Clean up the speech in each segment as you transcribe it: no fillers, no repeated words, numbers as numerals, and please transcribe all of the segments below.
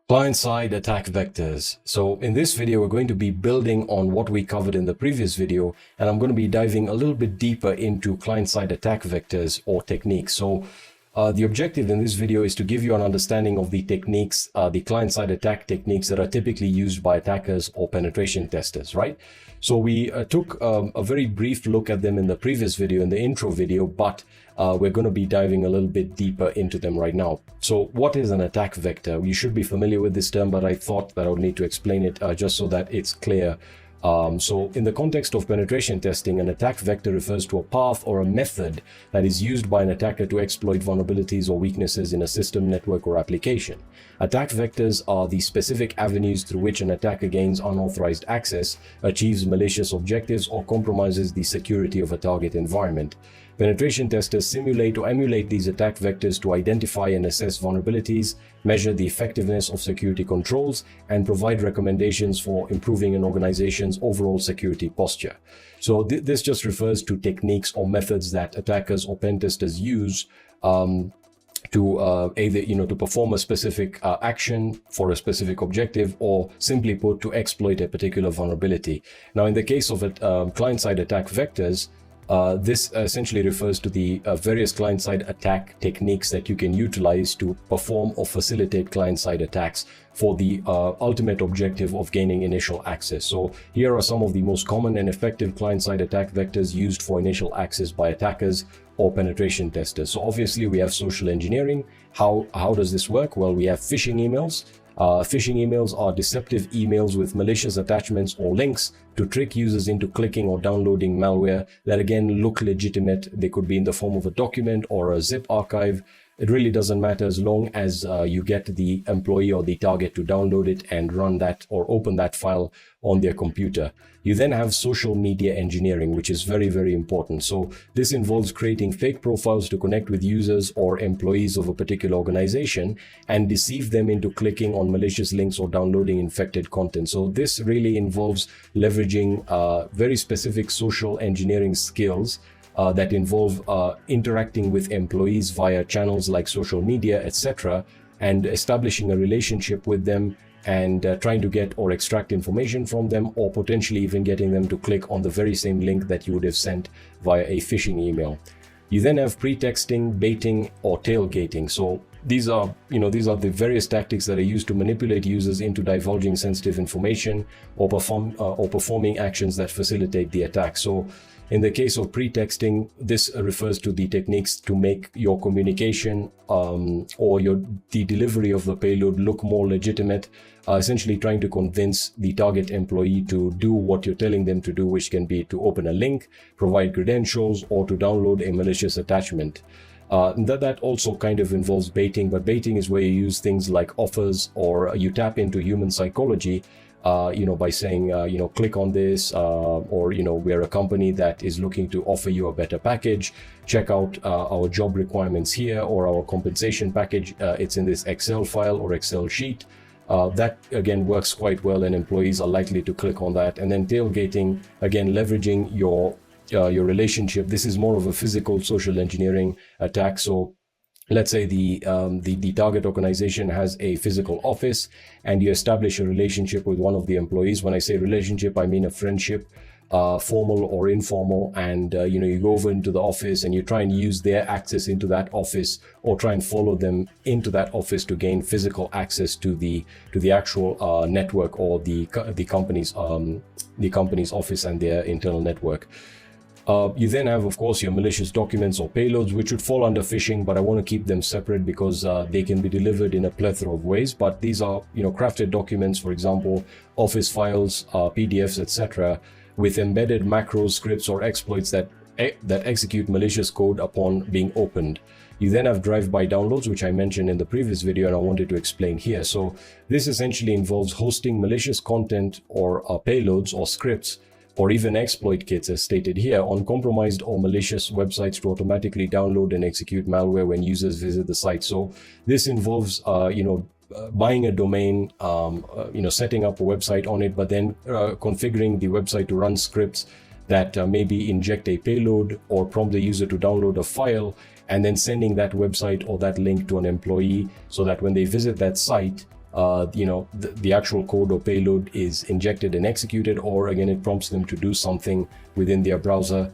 Client-side attack vectors. So in this video, we're going to be building on what we covered in the previous video, and I'm going to be diving a little bit deeper into client-side attack vectors or techniques. So the objective in this video is to give you an understanding of the techniques, the client-side attack techniques that are typically used by attackers or penetration testers, right? So we took a very brief look at them in the previous video, in the intro video, but we're going to be diving a little bit deeper into them right now. So what is an attack vector? You should be familiar with this term, but I thought that I would need to explain it just so that it's clear. So in the context of penetration testing, an attack vector refers to a path or a method that is used by an attacker to exploit vulnerabilities or weaknesses in a system, network, or application. Attack vectors are the specific avenues through which an attacker gains unauthorized access, achieves malicious objectives, or compromises the security of a target environment. Penetration testers simulate or emulate these attack vectors to identify and assess vulnerabilities, measure the effectiveness of security controls, and provide recommendations for improving an organization's overall security posture. So this just refers to techniques or methods that attackers or pen testers use to either to perform a specific action for a specific objective, or simply put, to exploit a particular vulnerability. Now, in the case of client-side attack vectors, this essentially refers to the various client-side attack techniques that you can utilize to perform or facilitate client-side attacks for the ultimate objective of gaining initial access. So here are some of the most common and effective client-side attack vectors used for initial access by attackers or penetration testers. So obviously we have social engineering. How does this work? Well, we have phishing emails. Phishing emails are deceptive emails with malicious attachments or links to trick users into clicking or downloading malware that again look legitimate. They could be in the form of a document or a zip archive. It really doesn't matter as long as you get the employee or the target to download it and run that or open that file on their computer. You then have social media engineering, which is very, very important. So this involves creating fake profiles to connect with users or employees of a particular organization and deceive them into clicking on malicious links or downloading infected content. So this really involves leveraging very specific social engineering skills that involve interacting with employees via channels like social media, etc., and establishing a relationship with them and trying to get or extract information from them, or potentially even getting them to click on the very same link that you would have sent via a phishing email. You then have pretexting, baiting, or tailgating. So these are the various tactics that are used to manipulate users into divulging sensitive information or performing actions that facilitate the attack. So in the case of pretexting, this refers to the techniques to make your communication or the delivery of the payload look more legitimate, essentially trying to convince the target employee to do what you're telling them to do, which can be to open a link, provide credentials, or to download a malicious attachment. That also kind of involves baiting, but baiting is where you use things like offers, or you tap into human psychology by saying, click on this, or, we're a company that is looking to offer you a better package. Check out our job requirements here, or our compensation package. It's in this Excel file or Excel sheet. That again works quite well, and employees are likely to click on that. And then tailgating, again, leveraging your relationship. This is more of a physical social engineering attack. So let's say the target organization has a physical office, and you establish a relationship with one of the employees. When I say relationship, I mean a friendship, formal or informal. And you go over into the office and you try and use their access into that office, or try and follow them into that office to gain physical access to the actual network, or the company's office and their internal network. You then have, of course, your malicious documents or payloads, which would fall under phishing, but I want to keep them separate because they can be delivered in a plethora of ways. But these are, crafted documents, for example, office files, PDFs, etc., with embedded macros, scripts, or exploits that execute malicious code upon being opened. You then have drive-by downloads, which I mentioned in the previous video, and I wanted to explain here. So this essentially involves hosting malicious content or payloads or scripts, or even exploit kits, as stated here, on compromised or malicious websites to automatically download and execute malware when users visit the site. So this involves, buying a domain, setting up a website on it, but then configuring the website to run scripts that maybe inject a payload or prompt the user to download a file, and then sending that website or that link to an employee so that when they visit that site, the actual code or payload is injected and executed, or again, it prompts them to do something within their browser.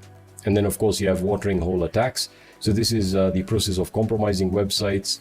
And then, of course, you have watering hole attacks. So this is the process of compromising websites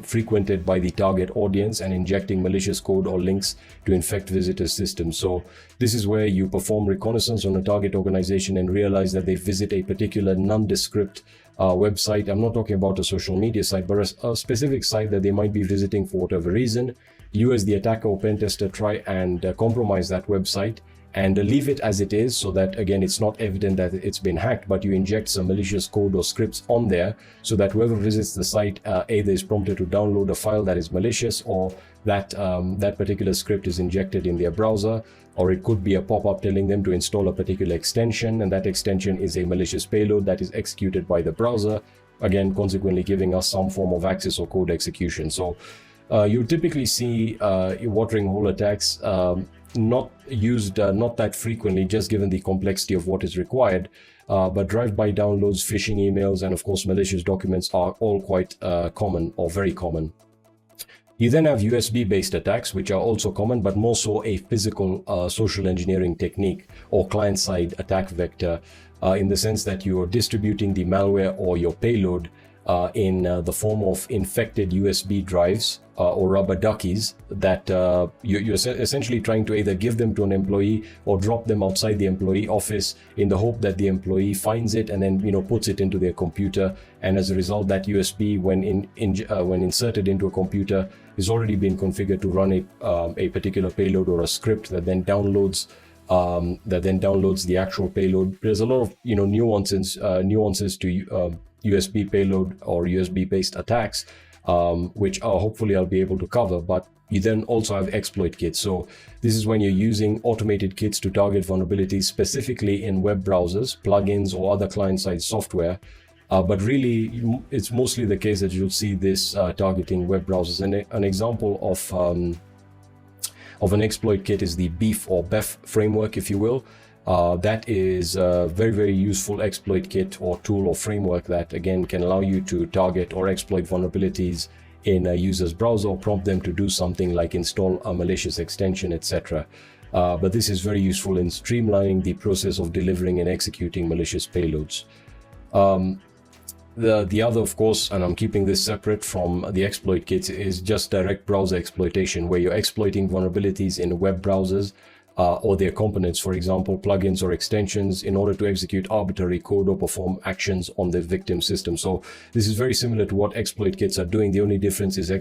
frequented by the target audience and injecting malicious code or links to infect visitors' systems. So this is where you perform reconnaissance on a target organization and realize that they visit a particular nondescript website. I'm not talking about a social media site, but a specific site that they might be visiting for whatever reason. You as the attacker or pen tester try and compromise that website and leave it as it is, so that again it's not evident that it's been hacked, but you inject some malicious code or scripts on there so that whoever visits the site either is prompted to download a file that is malicious, or that that particular script is injected in their browser, or it could be a pop-up telling them to install a particular extension, and that extension is a malicious payload that is executed by the browser, again consequently giving us some form of access or code execution. So you typically see watering hole attacks not used not that frequently, just given the complexity of what is required, but drive-by downloads, phishing emails, and of course malicious documents are all quite common, or very common. You then have USB-based attacks, which are also common, but more so a physical social engineering technique or client-side attack vector, in the sense that you are distributing the malware or your payload in the form of infected USB drives or rubber duckies that you're essentially trying to either give them to an employee or drop them outside the employee office in the hope that the employee finds it and then puts it into their computer. And as a result, that USB, when inserted into a computer, is already been configured to run a particular payload or a script that then downloads the actual payload. There's a lot of nuances to USB payload or USB-based attacks, which hopefully I'll be able to cover. But you then also have exploit kits. So this is when you're using automated kits to target vulnerabilities, specifically in web browsers, plugins, or other client-side software. But really, it's mostly the case that you'll see this targeting web browsers. And an example of an exploit kit is the BEEF or BEF framework, if you will. That is a very, very useful exploit kit or tool or framework that again can allow you to target or exploit vulnerabilities in a user's browser, or prompt them to do something like install a malicious extension, etc. But this is very useful in streamlining the process of delivering and executing malicious payloads. The other, of course, and I'm keeping this separate from the exploit kits, is just direct browser exploitation, where you're exploiting vulnerabilities in web browsers or their components, for example, plugins or extensions, in order to execute arbitrary code or perform actions on the victim system. So this is very similar to what exploit kits are doing. The only difference is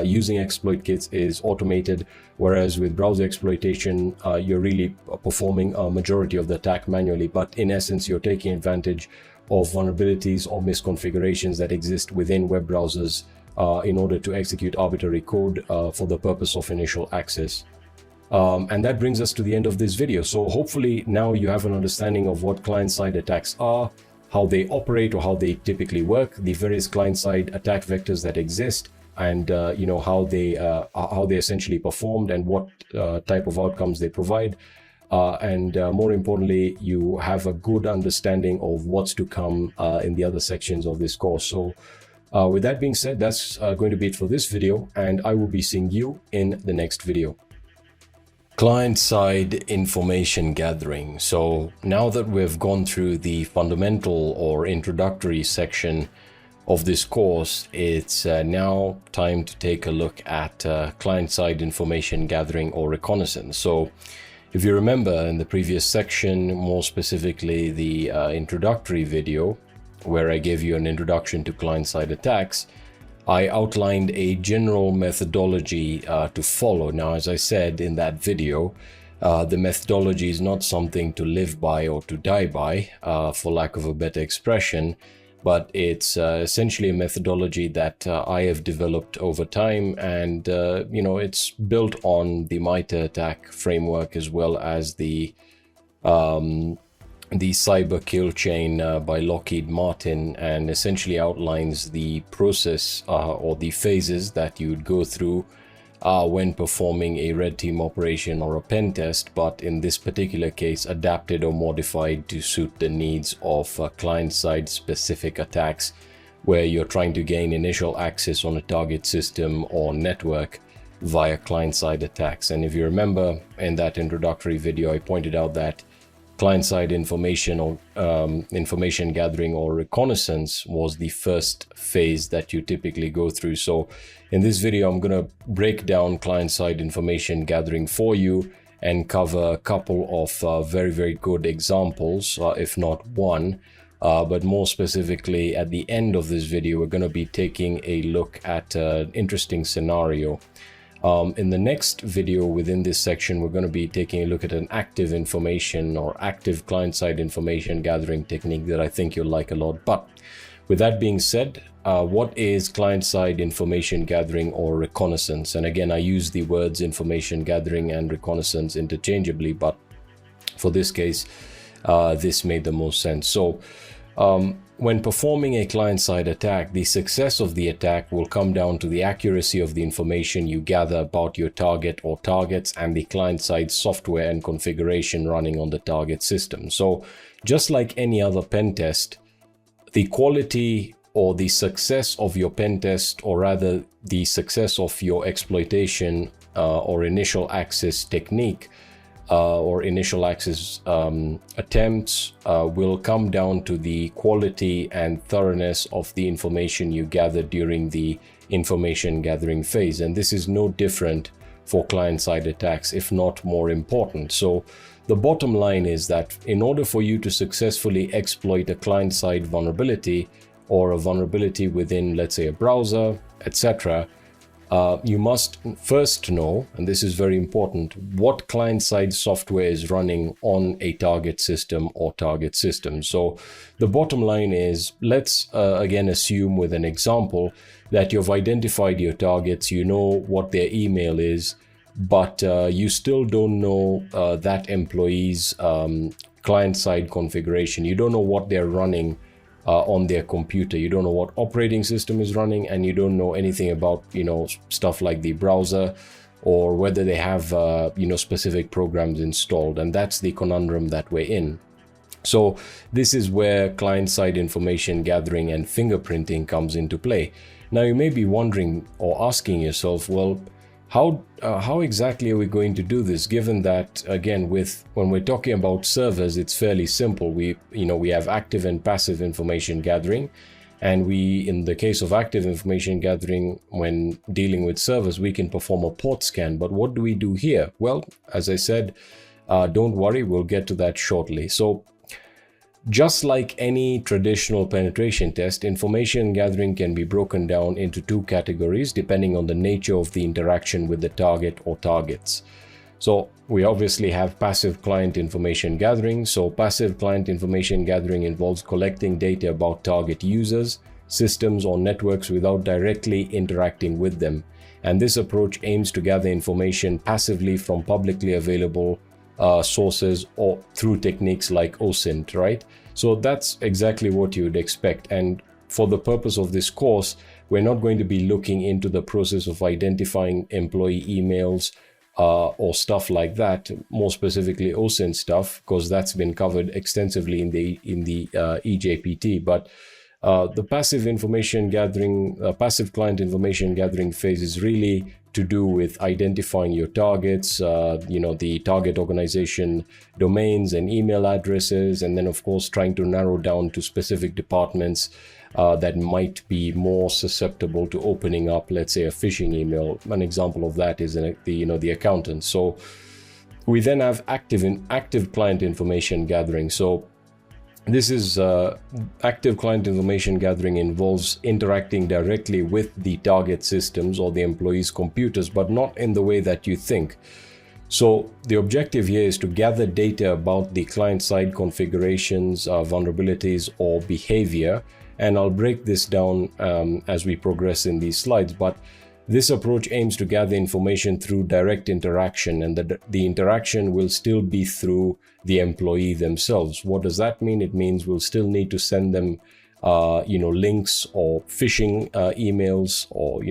using exploit kits is automated, whereas with browser exploitation, you're really performing a majority of the attack manually. But in essence, you're taking advantage of vulnerabilities or misconfigurations that exist within web browsers in order to execute arbitrary code for the purpose of initial access. And that brings us to the end of this video. So hopefully now you have an understanding of what client-side attacks are, how they operate or how they typically work, the various client-side attack vectors that exist, and how they essentially performed and what type of outcomes they provide. And more importantly, you have a good understanding of what's to come in the other sections of this course. So with that being said, that's going to be it for this video, and I will be seeing you in the next video. Client-side information gathering. So now that we've gone through the fundamental or introductory section of this course, it's now time to take a look at client-side information gathering or reconnaissance. So if you remember in the previous section, more specifically the introductory video, where I gave you an introduction to client-side attacks, I outlined a general methodology to follow. Now, as I said in that video, the methodology is not something to live by or to die by, for lack of a better expression, but it's essentially a methodology that I have developed over time, and it's built on the MITRE ATT&CK framework, as well as the cyber kill chain by Lockheed Martin, and essentially outlines the process or the phases that you would go through when performing a red team operation or a pen test, but in this particular case adapted or modified to suit the needs of client-side specific attacks, where you're trying to gain initial access on a target system or network via client-side attacks. And if you remember in that introductory video, I pointed out that client-side information or information gathering or reconnaissance was the first phase that you typically go through. So in this video, I'm going to break down client-side information gathering for you and cover a couple of very, very good examples, if not one. But more specifically, at the end of this video, we're going to be taking a look at an interesting scenario. In the next video within this section, we're going to be taking a look at an active information or active client-side information gathering technique that I think you'll like a lot. But with that being said, what is client-side information gathering or reconnaissance? And again, I use the words information gathering and reconnaissance interchangeably, but for this case, this made the most sense. So when performing a client-side attack, the success of the attack will come down to the accuracy of the information you gather about your target or targets and the client-side software and configuration running on the target system. So just like any other pen test, the quality or the success of your pen test, or rather the success of your exploitation or initial access technique or initial access attempts will come down to the quality and thoroughness of the information you gather during the information gathering phase. And this is no different for client-side attacks, if not more important. So the bottom line is that in order for you to successfully exploit a client-side vulnerability or a vulnerability within, let's say, a browser, etc., you must first know, and this is very important, what client-side software is running on a target system or target system. So the bottom line is, let's again assume with an example that you've identified your targets, you know what their email is, but you still don't know that employee's client-side configuration. You don't know what they're running on their computer. You don't know what operating system is running, and you don't know anything about, stuff like the browser or whether they have, specific programs installed. And that's the conundrum that we're in. So this is where client-side information gathering and fingerprinting comes into play. Now you may be wondering or asking yourself, well, how exactly are we going to do this, given that, again, when we're talking about servers, it's fairly simple. We have active and passive information gathering, and in the case of active information gathering, when dealing with servers, we can perform a port scan. But what do we do here? Well, as I said, don't worry, we'll get to that shortly. So just like any traditional penetration test, information gathering can be broken down into two categories depending on the nature of the interaction with the target or targets. So we obviously have passive client information gathering. So passive client information gathering involves collecting data about target users, systems, or networks without directly interacting with them. And this approach aims to gather information passively from publicly available sources or through techniques like OSINT, right? So that's exactly what you would expect. And for the purpose of this course, we're not going to be looking into the process of identifying employee emails or stuff like that, more specifically OSINT stuff, because that's been covered extensively in the EJPT. But the passive information gathering, passive client information gathering phase is really to do with identifying your targets, the target organization domains and email addresses, and then of course trying to narrow down to specific departments that might be more susceptible to opening up, let's say, a phishing email. An example of that is the accountant. So we then have active client information gathering. So this is active client information gathering involves interacting directly with the target systems or the employees' computers, but not in the way that you think. So the objective here is to gather data about the client-side configurations, vulnerabilities, or behavior. And I'll break this down as we progress in these slides. But this approach aims to gather information through direct interaction, and the interaction will still be through the employee themselves. What does that mean? It means we'll still need to send them, links or phishing emails or,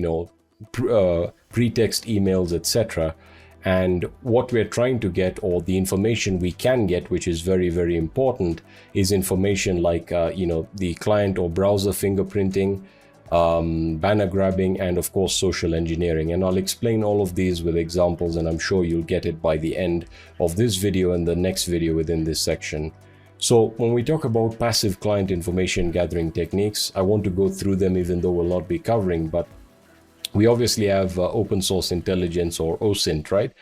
pretext emails, etc. And what we're trying to get, or the information we can get, which is very, very important, is information like, the client or browser fingerprinting, banner grabbing, and of course social engineering. And I'll explain all of these with examples, and I'm sure you'll get it by the end of this video and the next video within this section. So when we talk about passive client information gathering techniques, I want to go through them, even though we'll not be covering, but we obviously have open source intelligence, or OSINT, right?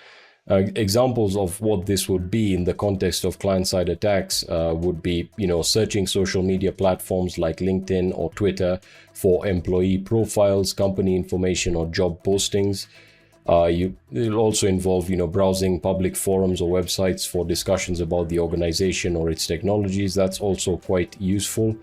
Examples of what this would be in the context of client-side attacks would be, searching social media platforms like LinkedIn or Twitter for employee profiles, company information, or job postings. It'll also involve, browsing public forums or websites for discussions about the organization or its technologies. That's also quite useful.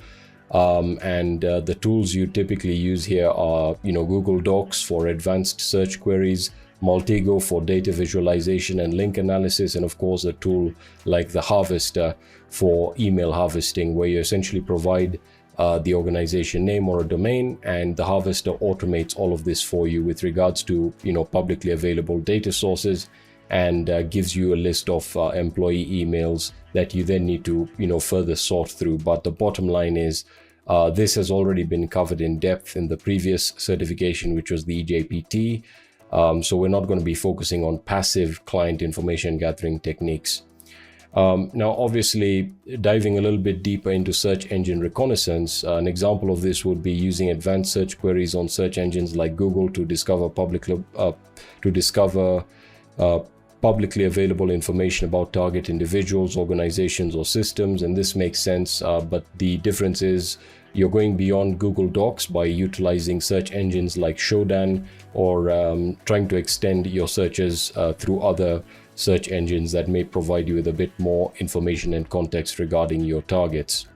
And the tools you typically use here are, Google Docs for advanced search queries, Multigo for data visualization and link analysis, and of course a tool like the Harvester for email harvesting, where you essentially provide the organization name or a domain, and the Harvester automates all of this for you with regards to publicly available data sources, and gives you a list of employee emails that you then need to further sort through. But the bottom line is this has already been covered in depth in the previous certification, which was the EJPT. So we're not going to be focusing on passive client information gathering techniques. Now, obviously, diving a little bit deeper into search engine reconnaissance, an example of this would be using advanced search queries on search engines like Google to discover publicly available information about target individuals, organizations, or systems. And this makes sense, but the difference is you're going beyond Google Docs by utilizing search engines like Shodan, or trying to extend your searches through other search engines that may provide you with a bit more information and context regarding your targets.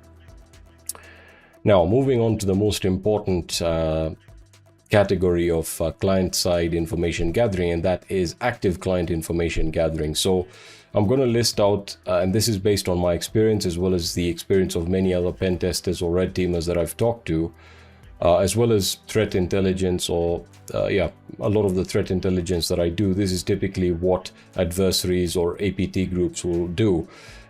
Now, moving on to the most important category of client-side information gathering, and that is active client information gathering. So I'm going to list out, and this is based on my experience as well as the experience of many other pen testers or red teamers that I've talked to, as well as threat intelligence, or a lot of the threat intelligence that I do. This is typically what adversaries or APT groups will do.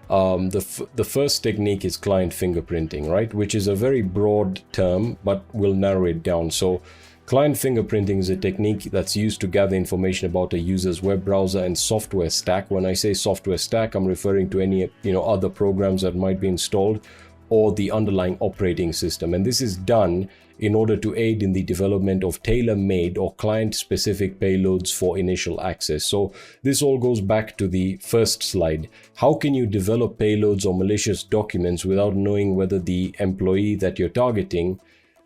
The first technique is client fingerprinting, right? Which is a very broad term, but we'll narrow it down. So client fingerprinting is a technique that's used to gather information about a user's web browser and software stack. When I say software stack, I'm referring to any other programs that might be installed, or the underlying operating system. And this is done in order to aid in the development of tailor-made or client-specific payloads for initial access. So this all goes back to the first slide. How can you develop payloads or malicious documents without knowing whether the employee that you're targeting,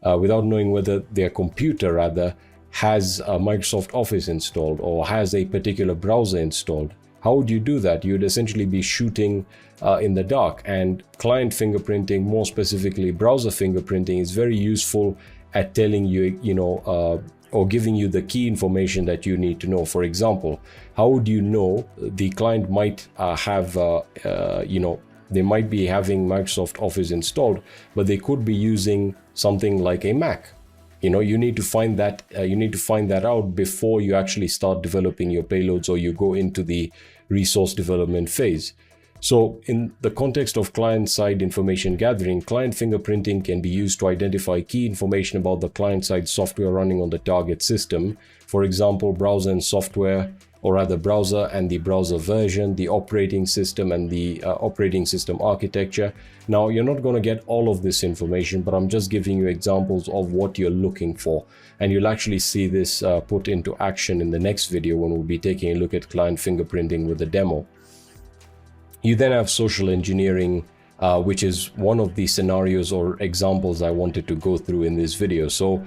without knowing whether their computer rather has Microsoft Office installed or has a particular browser installed? How would you do that? You'd essentially be shooting in the dark. And client fingerprinting, more specifically browser fingerprinting, is very useful at telling you, or giving you the key information that you need to know. For example, how would you know the client might they might be having Microsoft Office installed, but they could be using something like a Mac. You need to find that out before you actually start developing your payloads, or you go into the resource development phase. So in the context of client-side information gathering, client fingerprinting can be used to identify key information about the client-side software running on the target system. For example, browser and software, or rather browser and the browser version, the operating system and the operating system architecture. Now, you're not going to get all of this information, but I'm just giving you examples of what you're looking for. And you'll actually see this put into action in the next video when we'll be taking a look at client fingerprinting with a demo. You then have social engineering, which is one of the scenarios or examples I wanted to go through in this video. So,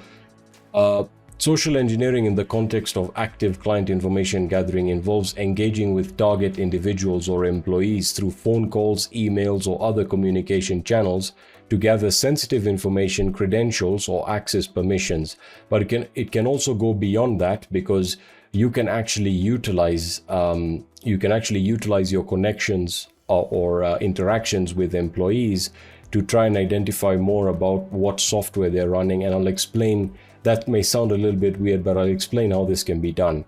social engineering in the context of active client information gathering involves engaging with target individuals or employees through phone calls, emails, or other communication channels to gather sensitive information, credentials, or access permissions. But it can also go beyond that, because you can actually utilize your connections or interactions with employees to try and identify more about what software they're running. And I'll explain. That may sound a little bit weird, but I'll explain how this can be done.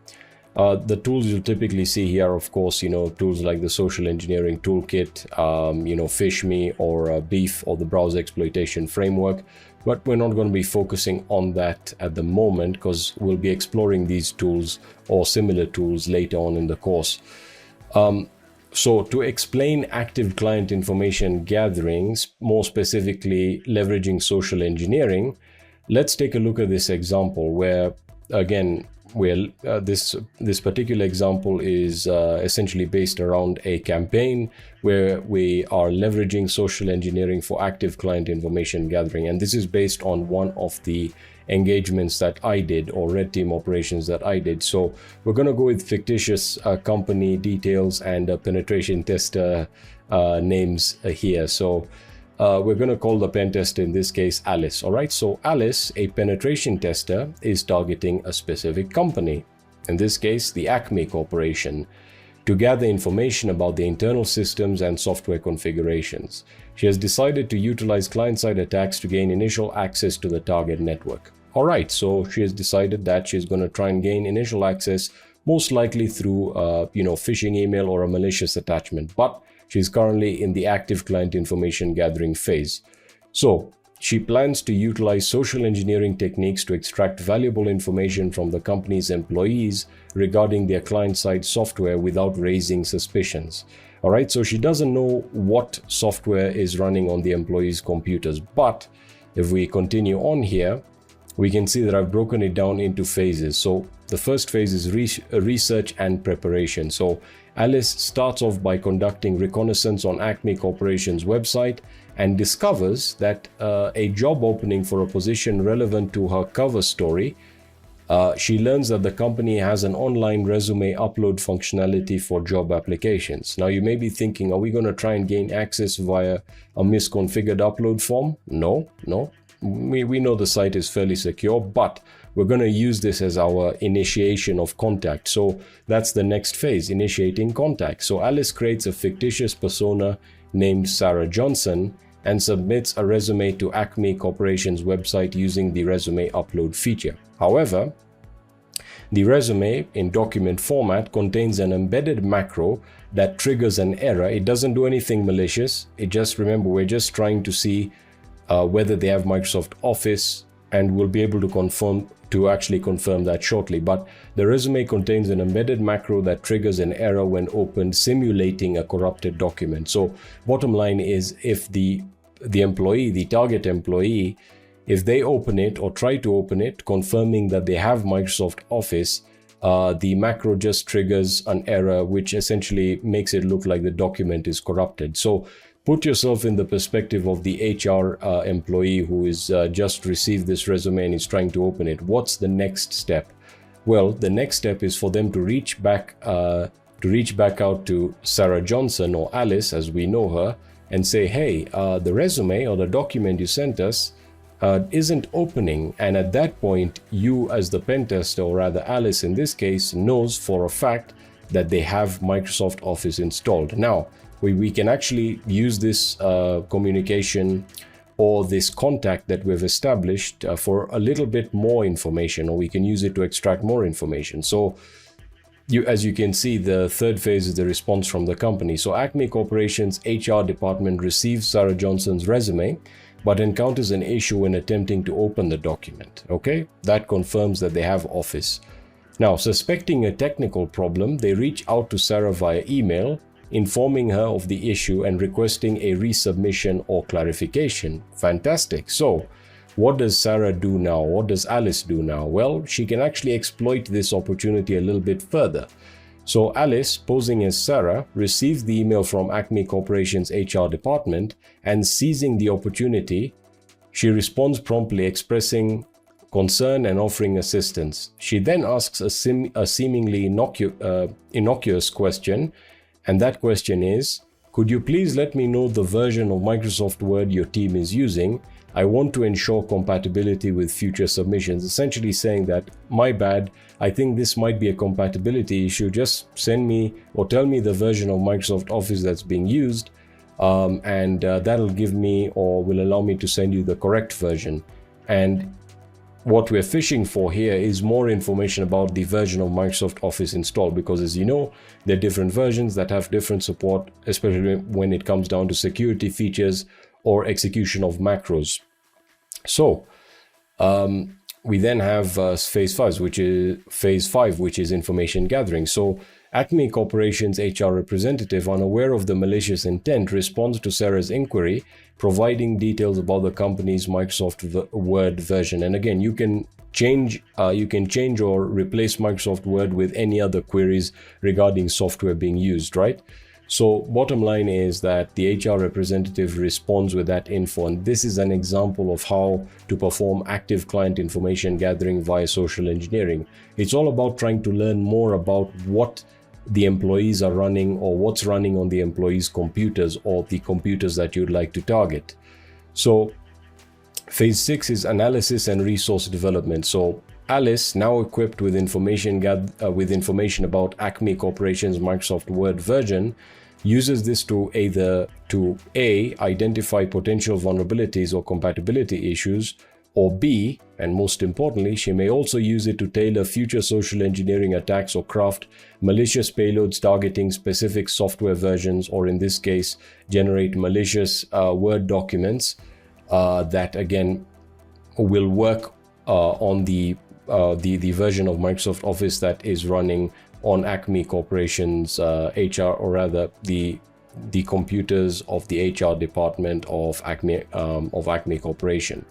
The tools you'll typically see here, of course, tools like the social engineering toolkit, PhishMe, or Beef, or the browser exploitation framework. but we're not going to be focusing on that at the moment because we'll be exploring these tools or similar tools later on in the course. So to explain active client information gatherings, more specifically leveraging social engineering, let's take a look at this example where, again, this particular example is essentially based around a campaign where we are leveraging social engineering for active client information gathering. And this is based on one of the engagements that I did, or red team operations that I did. So we're going to go with fictitious company details and penetration tester names here. So we're going to call the pen tester in this case Alice. All right, so Alice, a penetration tester, is targeting a specific company, in this case the Acme Corporation, to gather information about the internal systems and software configurations. She has decided to utilize client-side attacks to gain initial access to the target network. All right, so she has decided that she's going to try and gain initial access, most likely through phishing email or a malicious attachment, but she's currently in the active client information gathering phase. So she plans to utilize social engineering techniques to extract valuable information from the company's employees regarding their client-side software without raising suspicions. All right, so she doesn't know what software is running on the employees' computers, but if we continue on here, we can see that I've broken it down into phases. So the first phase is research and preparation. So Alice starts off by conducting reconnaissance on Acme Corporation's website and discovers that a job opening for a position relevant to her cover story. She learns that the company has an online resume upload functionality for job applications. Now you may be thinking, are we going to try and gain access via a misconfigured upload form? No. We know the site is fairly secure, but we're going to use this as our initiation of contact. So that's the next phase, initiating contact. So Alice creates a fictitious persona named Sarah Johnson and submits a resume to Acme Corporation's website using the resume upload feature. However, the resume in document format contains an embedded macro that triggers an error. It doesn't do anything malicious. Remember, we're just trying to see whether they have Microsoft Office, and we'll be able to actually confirm that shortly. But the resume contains an embedded macro that triggers an error when opened, simulating a corrupted document. So bottom line is, if the employee, the target employee, if they open it or try to open it, confirming that they have Microsoft Office, the macro just triggers an error, which essentially makes it look like the document is corrupted. So put yourself in the perspective of the HR employee who is just received this resume and is trying to open it. What's the next step? Well, the next step is for them to reach back out to Sarah Johnson, or Alice as we know her, and say, hey, the resume or the document you sent us isn't opening. And at that point, you as the pen tester, or rather Alice in this case, knows for a fact that they have Microsoft Office installed. Now, we can actually use this communication or this contact that we've established for a little bit more information, or we can use it to extract more information. So as you can see, the third phase is the response from the company. So Acme Corporation's HR department receives Sarah Johnson's resume, but encounters an issue when attempting to open the document. Okay, that confirms that they have Office. Now, suspecting a technical problem, they reach out to Sarah via email, informing her of the issue and requesting a resubmission or clarification. Fantastic. So what does Sarah do now? What does Alice do now? Well, she can actually exploit this opportunity a little bit further. So Alice, posing as Sarah, receives the email from Acme Corporation's HR department, and seizing the opportunity, she responds promptly, expressing concern and offering assistance. She then asks a seemingly innocuous question, and that question is, could you please let me know the version of Microsoft Word your team is using? I want to ensure compatibility with future submissions. Essentially saying that, my bad, I think this might be a compatibility issue. Just send me or tell me the version of Microsoft Office that's being used, and that'll give me or will allow me to send you the correct version. And what we're fishing for here is more information about the version of Microsoft Office installed, because as you know, there are different versions that have different support, especially when it comes down to security features or execution of macros. So we then have phase 5, which is information gathering. So Acme Corporation's HR representative, unaware of the malicious intent, responds to Sarah's inquiry, providing details about the company's Microsoft Word version. And again, you can change or replace Microsoft Word with any other queries regarding software being used, right? So bottom line is that the HR representative responds with that info, and this is an example of how to perform active client information gathering via social engineering. It's all about trying to learn more about what the employees are running or what's running on the employees' computers or the computers that you'd like to target. So phase 6 is analysis and resource development. So Alice, now equipped with information about Acme Corporation's Microsoft Word version, uses this to either A, identify potential vulnerabilities or compatibility issues, or B, and most importantly, she may also use it to tailor future social engineering attacks or craft malicious payloads targeting specific software versions, or in this case, generate malicious Word documents that again will work on the version of Microsoft Office that is running on Acme Corporation's HR, or rather the computers of the HR department of Acme Corporation.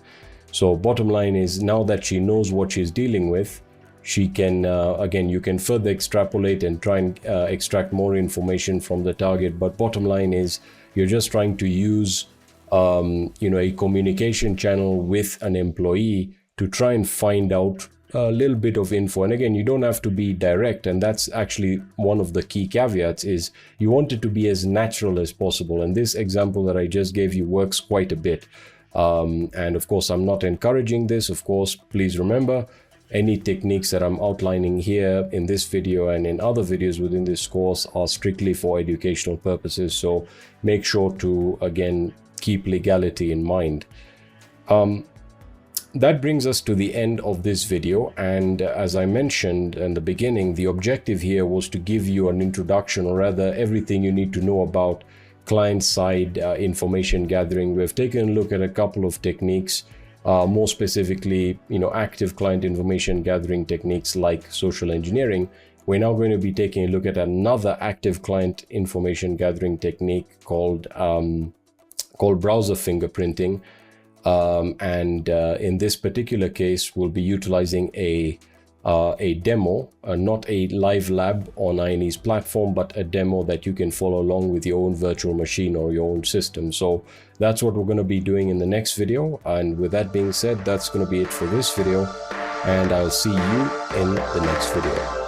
So bottom line is, now that she knows what she's dealing with, she can again, you can further extrapolate and try and extract more information from the target. But bottom line is, you're just trying to use a communication channel with an employee to try and find out a little bit of info. And again, you don't have to be direct, and that's actually one of the key caveats, is you want it to be as natural as possible. And this example that I just gave you works quite a bit. And of course, I'm not encouraging this. Of course, please remember, any techniques that I'm outlining here in this video and in other videos within this course are strictly for educational purposes. So make sure to, again, keep legality in mind. That brings us to the end of this video, and as I mentioned in the beginning, the objective here was to give you an introduction, or rather everything you need to know about client-side information gathering. We've taken a look at a couple of techniques, more specifically, active client information gathering techniques like social engineering. We're now going to be taking a look at another active client information gathering technique called browser fingerprinting. In this particular case, we'll be utilizing a demo, not a live lab on INE's platform, but a demo that you can follow along with your own virtual machine or your own system. So that's what we're going to be doing in the next video. And with that being said, that's going to be it for this video, and I'll see you in the next video.